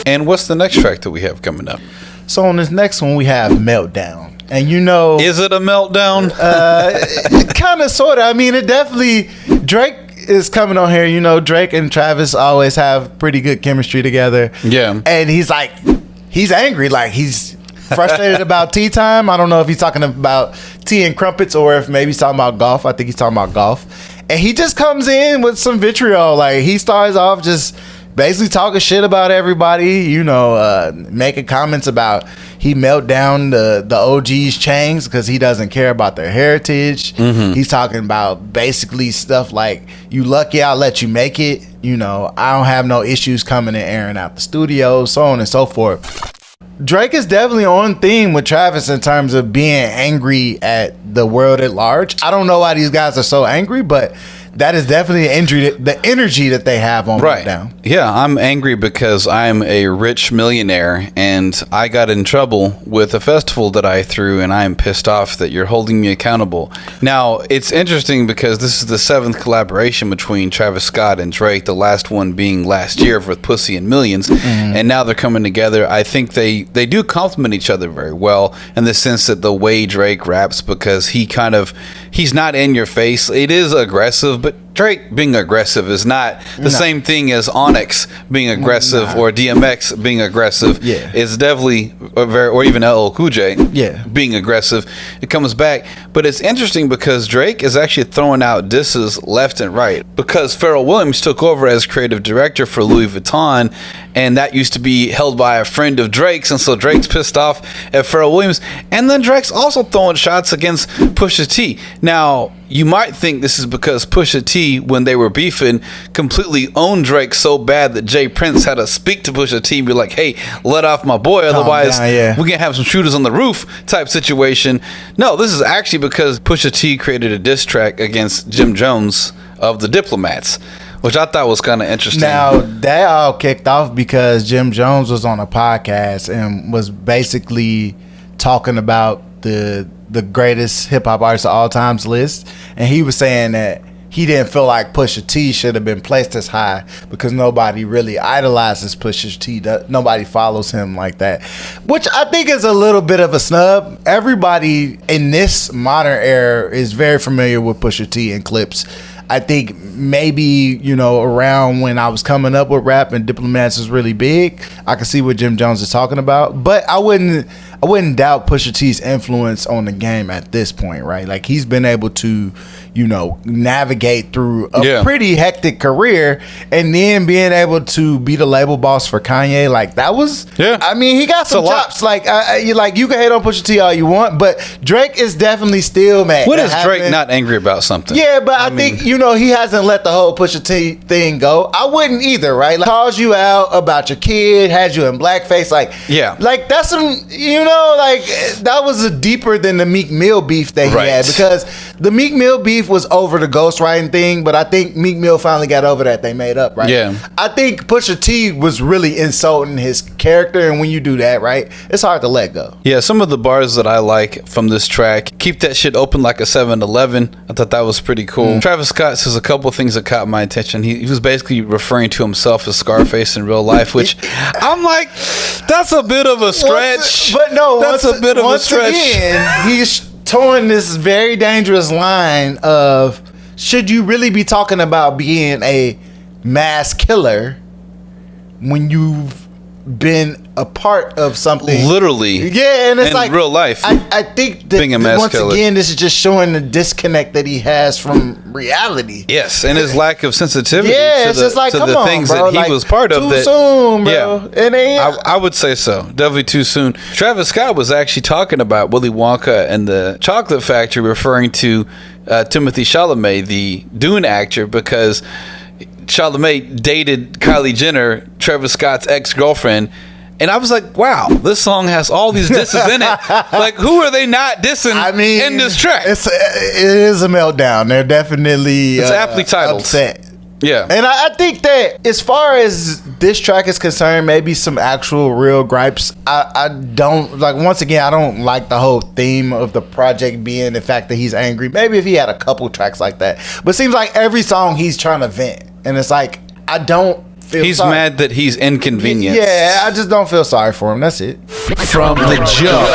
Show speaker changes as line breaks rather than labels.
And what's the next track that we have coming up?
So on this next one, we have Meltdown. And
is it a meltdown?
Kind of, sort of. I mean, it definitely, Drake is coming on here. Drake and Travis always have pretty good chemistry together.
Yeah.
And he's angry. Like, he's frustrated about tea time. I don't know if he's talking about tea and crumpets or if maybe he's talking about golf. I think he's talking about golf. And he just comes in with some vitriol. Like, he starts off just basically talking shit about everybody, making comments about he melt down the OG's chains because he doesn't care about their heritage. Mm-hmm. He's talking about basically stuff like, you lucky I'll let you make it. I don't have no issues coming and airing out the studio, so on and so forth. Drake is definitely on theme with Travis in terms of being angry at the world at large. I don't know why these guys are so angry, but that is definitely the energy that they have on
right
down.
Yeah, I'm angry because I'm a rich millionaire and I got in trouble with a festival that I threw, and I'm pissed off that you're holding me accountable. Now, it's interesting because this is the 7th collaboration between Travis Scott and Drake, the last one being last year with Pussy and Millions, and now they're coming together. I think they do complement each other very well in the sense that the way Drake raps, because he's not in your face. It is aggressive, but Drake being aggressive is not the same thing as Onyx being aggressive or DMX being aggressive.
Yeah.
It's definitely or even LL Cool J being aggressive. It comes back. But it's interesting because Drake is actually throwing out disses left and right, because Pharrell Williams took over as creative director for Louis Vuitton, and that used to be held by a friend of Drake's, and so Drake's pissed off at Pharrell Williams. And then Drake's also throwing shots against Pusha T. Now, you might think this is because Pusha T, when they were beefing, completely owned Drake so bad that Jay Prince had to speak to Pusha T and be like, hey, let off my boy, otherwise we're going to have some shooters on the roof type situation. No, this is actually because Pusha T created a diss track against Jim Jones of the Diplomats, which I thought was kind of interesting.
Now, that all kicked off because Jim Jones was on a podcast and was basically talking about the greatest hip-hop artists of all times list, and he was saying that he didn't feel like Pusha T should have been placed as high because nobody really idolizes Pusha T. Nobody follows him like that, which I think is a little bit of a snub. Everybody in this modern era is very familiar with Pusha T and clips. I think maybe, around when I was coming up with rap and Diplomats was really big, I can see what Jim Jones is talking about. But I wouldn't doubt Pusha T's influence on the game at this point, right? Like, he's been able to, navigate through a pretty hectic career, and then being able to be the label boss for Kanye, like, that was, I mean, he got some chops. Like, you can hate on Pusha T all you want, but Drake is definitely still mad.
What is Drake not angry about something?
Yeah, but I think, he hasn't let the whole Pusha T thing go. I wouldn't either, right? Like, calls you out about your kid, had you in blackface, like that's some, that was deeper than the Meek Mill beef that he had, because the Meek Mill beef was over the ghostwriting thing, but I think Meek Mill finally got over that. They made up, right?
Yeah.
I think Pusha T was really insulting his character, and when you do that, right, it's hard to let go.
Yeah, some of the bars that I like from this track: keep that shit open like a 7-Eleven. I thought that was pretty cool. Travis Scott says a couple things that caught my attention. He was basically referring to himself as Scarface in real life, which I'm like, that's a bit of a stretch. That's a bit of a stretch.
Again, he's towing this very dangerous line of, should you really be talking about being a mass killer when you've been a part of something
literally,
and it's
in real life.
I think that
being a mass
once
killer.
Again, this is just showing the disconnect that he has from reality.
Yes, and his lack of sensitivity
it's just like,
to the
on,
things
bro.
that he was part of.
Too soon, bro.
Yeah, I would say so. Definitely too soon. Travis Scott was actually talking about Willy Wonka and the Chocolate Factory, referring to Timothée Chalamet, the Dune actor, because Chalamet dated Kylie Jenner, Travis Scott's ex-girlfriend. And I was like, wow, this song has all these disses in it. Like, who are they not dissing in this track?
It is a meltdown. They're definitely
it's aptly titled.
Upset.
Yeah.
And I think that as far as this track is concerned, maybe some actual real gripes. I don't, like, once again, I don't like the whole theme of the project being the fact that he's angry. Maybe if he had a couple tracks like that. But it seems like every song he's trying to vent. And it's like, I don't feel
He's
sorry.
mad that he's inconvenienced.
Yeah, I just don't feel sorry for him. That's it.
From the jump.